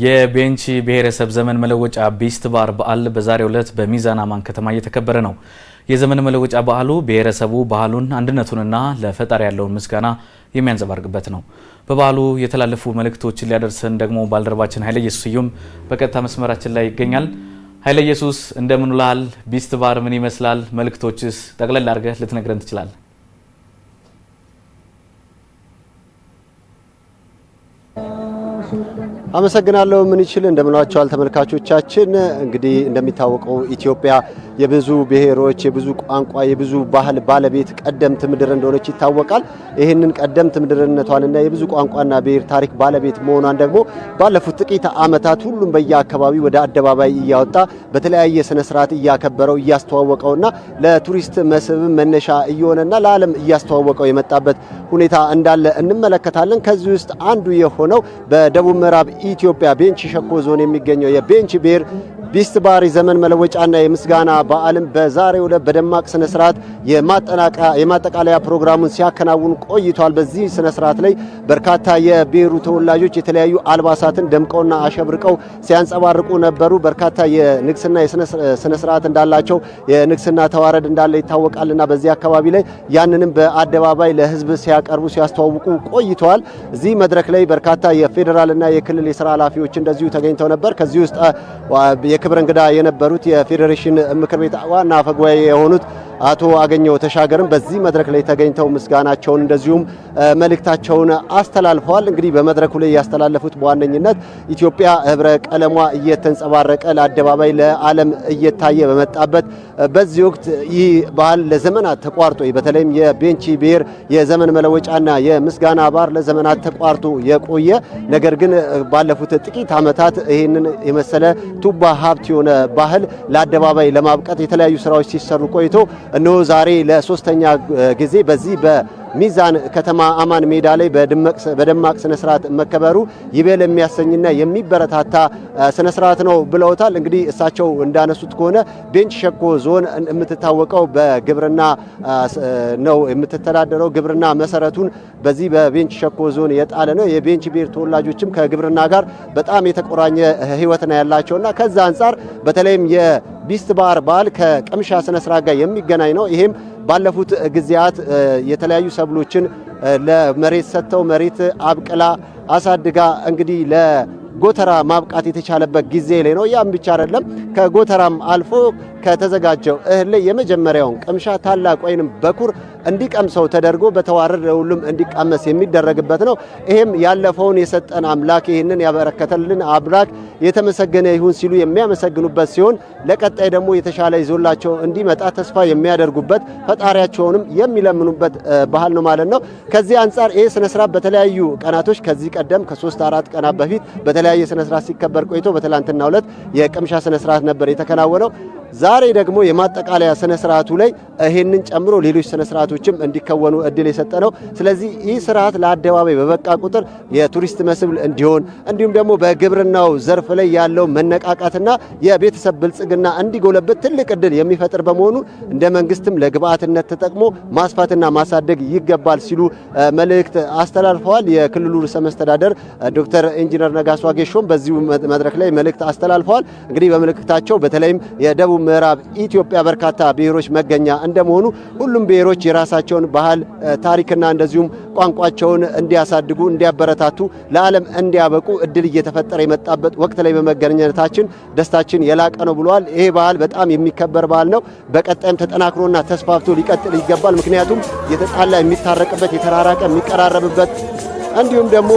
የቤንች ብሔረሰብ ዘመን መለወጫ ቢስት ባር በዓል በዛሬው ዕለት በሚዛን አማን ከተማ እየተከበረ ነው። የዘመን መለወጫ በዓሉ ብሔረሰቡ ባህሉን አንድነቱንና ለፈጣሪ ያለውን ምስጋና የሚያንጸባርቅበት ነው። በበዓሉ የተላለፉ መልእክቶችን ሊያደርሰን ደግሞ ባልደረባችን ኃይለ ኢየሱስ ስዩም በቀጥታ መስመራችን ላይ ይገኛል። ኃይለ ኢየሱስ እንደምን ውለሃል? ቢስት ባር ምን ይመስላል? መልእክቶችስ ጠቅለል አድርገህ ልትነግረን ትችላለህ? አመሰግናለሁ። ምን ይችል እንደምናዋቸዋል ተመልካቾቻችን። እንግዲህ እንደሚታወቀው ኢትዮጵያ የብዙ ብሔሮች የብዙ ቋንቋ የብዙ ባህል ባለቤት ቀደምት ምድር እንደሆነች ይታወቃል። ይህንን ቀደምት ምድርነቷንና የብዙ ቋንቋና ብሔር ታሪክ ባለቤት መሆኗን ደግሞ ባለፉት ጥቂት ዓመታት ሁሉም በየአካባቢው ወደ አደባባይ እያወጣ በተለያየ ስነ ስርዓት እያከበረው እያስተዋወቀውና ለቱሪስት መስህብ መነሻ እየሆነና ለዓለም እያስተዋወቀው የመጣበት ሁኔታ እንዳለ እንመለከታለን። ከዚህ ውስጥ አንዱ የሆነው በደቡብ ምዕራብ ኢትዮጵያ ቤንች ሸኮ ዞን የሚገኘው የቤንች ብሔር ቢስት ባር ዘመን መለወጫና የምስጋና በዓልም በዛሬው ዕለት በደማቅ ስነ ስርዓት የማጠቃለያ ፕሮግራሙን ሲያከናውን ቆይቷል። በዚህ ስነ ስርዓት ላይ በርካታ የብሔሩ ተወላጆች የተለያዩ አልባሳትን ደምቀውና አሸብርቀው ሲያንጸባርቁ ነበሩ። በርካታ የንግስና ስነ ስርዓት እንዳላቸው የንግስና ተዋረድ እንዳለ ይታወቃልና በዚህ አካባቢ ላይ ያንንም በአደባባይ ለህዝብ ሲያቀርቡ ሲያስተዋውቁ ቆይተዋል። እዚህ መድረክ ላይ በርካታ የፌዴራልና የክልል የሥራ ኃላፊዎች እንደዚሁ ተገኝተው ነበር። ከዚህ ውስጥ የክብር እንግዳ የነበሩት የፌዴሬሽን ምክር ቤት ዋና አፈ ጉባኤ የሆኑት አቶ አገኘው ተሻገርም በዚህ መድረክ ላይ ተገኝተው ምስጋናቸውን እንደዚሁም መልእክታቸውን አስተላልፈዋል። እንግዲህ በመድረኩ ላይ ያስተላለፉት በዋነኝነት ኢትዮጵያ ህብረ ቀለሟ እየተንጸባረቀ ለአደባባይ ለዓለም እየታየ በመጣበት በዚህ ወቅት ይህ ባህል ለዘመናት ተቋርጦ በተለይም የቤንች ብሔር የዘመን መለወጫና የምስጋና ባር ለዘመናት ተቋርጦ የቆየ ነገር ግን ባለፉት ጥቂት ዓመታት ይህንን የመሰለ ቱባ ሀብት የሆነ ባህል ለአደባባይ ለማብቃት የተለያዩ ስራዎች ሲሰሩ ቆይቶ እነሆ ዛሬ ለሶስተኛ ጊዜ በዚህ በሚዛን ከተማ አማን ሜዳ ላይ በደማቅ ስነ ስርዓት መከበሩ ይበል የሚያሰኝና የሚበረታታ ስነ ስርዓት ነው ብለውታል። እንግዲህ እሳቸው እንዳነሱት ከሆነ ቤንች ሸኮ ዞን የምትታወቀው በግብርና ነው የምትተዳደረው። ግብርና መሰረቱን በዚህ በቤንች ሸኮ ዞን የጣለ ነው። የቤንች ብሔር ተወላጆችም ከግብርና ጋር በጣም የተቆራኘ ህይወት ነው ያላቸውና ከዛ አንፃር በተለይም የቢስት ባር በዓል ከቅምሻ ስነ ስርዓት ጋር የሚገናኝ ነው። ይሄም ባለፉት ጊዜያት የተለያዩ ሰብሎችን ለመሬት ሰጥተው መሬት አብቅላ አሳድጋ እንግዲህ ለጎተራ ማብቃት የተቻለበት ጊዜ ላይ ነው። ያም ብቻ አይደለም፣ ከጎተራም አልፎ ከተዘጋጀው እህል ላይ የመጀመሪያውን ቅምሻ ታላቅ ወይንም በኩር እንዲቀምሰው ተደርጎ በተዋረድ ለሁሉም እንዲቀመስ የሚደረግበት ነው። ይሄም ያለፈውን የሰጠን አምላክ ይህንን ያበረከተልን አምላክ የተመሰገነ ይሁን ሲሉ የሚያመሰግኑበት ሲሆን ለቀጣይ ደግሞ የተሻለ ይዞላቸው እንዲመጣ ተስፋ የሚያደርጉበት ፈጣሪያቸውንም የሚለምኑበት ባህል ነው ማለት ነው። ከዚህ አንፃር ይሄ ስነ ስርዓት በተለያዩ ቀናቶች ከዚህ ቀደም ከ3-4 ቀናት በፊት በተለያየ ስነ ስርዓት ሲከበር ቆይቶ በትላንትናው ዕለት የቅምሻ ስነ ስርዓት ነበር የተከናወነው። ዛሬ ደግሞ የማጠቃለያ ስነ ስርዓቱ ላይ ይሄንን ጨምሮ ሌሎች ስነ ስርዓቶችም እንዲከወኑ እድል የሰጠ ነው። ስለዚህ ይህ ስርዓት ለአደባባይ በበቃ ቁጥር የቱሪስት መስህብ እንዲሆን እንዲሁም ደግሞ በግብርናው ዘርፍ ላይ ያለው መነቃቃትና የቤተሰብ ብልጽግና እንዲጎለበት ትልቅ እድል የሚፈጥር በመሆኑ እንደ መንግስትም ለግብአትነት ተጠቅሞ ማስፋትና ማሳደግ ይገባል ሲሉ መልእክት አስተላልፈዋል። የክልሉ ርዕሰ መስተዳደር ዶክተር ኢንጂነር ነጋሶ ዋጌሾም በዚሁ መድረክ ላይ መልእክት አስተላልፈዋል። እንግዲህ በመልእክታቸው በተለይም የደቡብ ምዕራብ ኢትዮጵያ በርካታ ብሔሮች መገኛ እንደመሆኑ ሁሉም ብሔሮች የራሳቸውን ባህል ታሪክና እንደዚሁም ቋንቋቸውን እንዲያሳድጉ እንዲያበረታቱ ለዓለም እንዲያበቁ እድል እየተፈጠረ የመጣበት ወቅት ላይ በመገኘታችን ደስታችን የላቀ ነው ብለዋል። ይሄ ባህል በጣም የሚከበር ባህል ነው። በቀጣይም ተጠናክሮና ተስፋፍቶ ሊቀጥል ይገባል። ምክንያቱም የተጣላ የሚታረቅበት፣ የተራራቀ የሚቀራረብበት እንዲሁም ደግሞ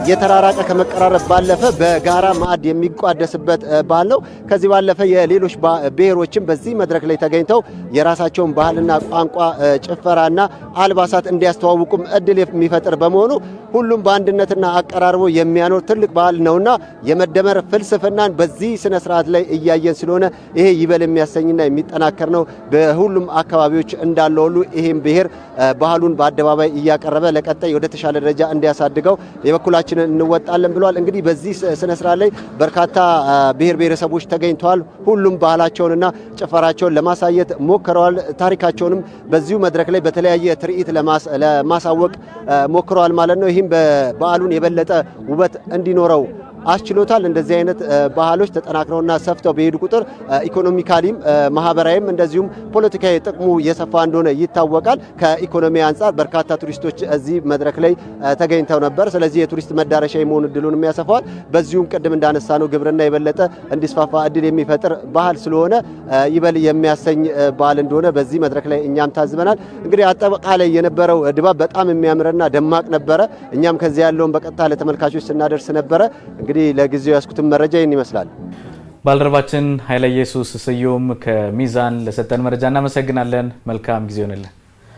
የተራራቀ ከመቀራረብ ባለፈ በጋራ ማዕድ የሚቋደስበት ባህል ነው። ከዚህ ባለፈ የሌሎች ብሔሮችም በዚህ መድረክ ላይ ተገኝተው የራሳቸውን ባህልና ቋንቋ ጭፈራና አልባሳት እንዲያስተዋውቁም እድል የሚፈጥር በመሆኑ ሁሉም በአንድነትና አቀራርቦ የሚያኖር ትልቅ ባህል ነውና የመደመር ፍልስፍናን በዚህ ስነ ስርዓት ላይ እያየን ስለሆነ ይሄ ይበል የሚያሰኝና የሚጠናከር ነው። በሁሉም አካባቢዎች እንዳለ ሁሉ ይሄም ብሔር ባህሉን በአደባባይ እያቀረበ ለቀጣይ ወደ ተሻለ ደረጃ እንዲያሳድገው የበኩላችን እንወጣለን ብለዋል። እንግዲህ በዚህ ስነ ስርዓት ላይ በርካታ ብሔር ብሔረሰቦች ተገኝተዋል። ሁሉም ባህላቸውንና ጭፈራቸውን ለማሳየት ሞክረዋል። ታሪካቸውንም በዚሁ መድረክ ላይ በተለያየ ትርኢት ለማሳወቅ ሞክረዋል ማለት ነው። ይህም በዓሉን የበለጠ ውበት እንዲኖረው አስችሎታል። እንደዚህ አይነት ባህሎች ተጠናክረውና ሰፍተው በሄዱ ቁጥር ኢኮኖሚካሊም ማህበራዊም እንደዚሁም ፖለቲካዊ ጥቅሙ የሰፋ እንደሆነ ይታወቃል። ከኢኮኖሚ አንጻር በርካታ ቱሪስቶች እዚህ መድረክ ላይ ተገኝተው ነበር። ስለዚህ የቱሪስት መዳረሻ የመሆን እድሉንም ያሰፋዋል። በዚሁም ቅድም እንዳነሳ ነው ግብርና የበለጠ እንዲስፋፋ እድል የሚፈጥር ባህል ስለሆነ ይበል የሚያሰኝ ባህል እንደሆነ በዚህ መድረክ ላይ እኛም ታዝበናል። እንግዲህ አጠቃላይ የነበረው ድባብ በጣም የሚያምርና ደማቅ ነበረ። እኛም ከዚህ ያለውን በቀጥታ ለተመልካቾች ስናደርስ ነበረ። እንግዲህ ለጊዜው ያስኩትን መረጃ ይህን ይመስላል። ባልደረባችን ኃይለ ኢየሱስ ስዩም ከሚዛን ለሰጠን መረጃ እናመሰግናለን። መልካም ጊዜ ይሁንልን።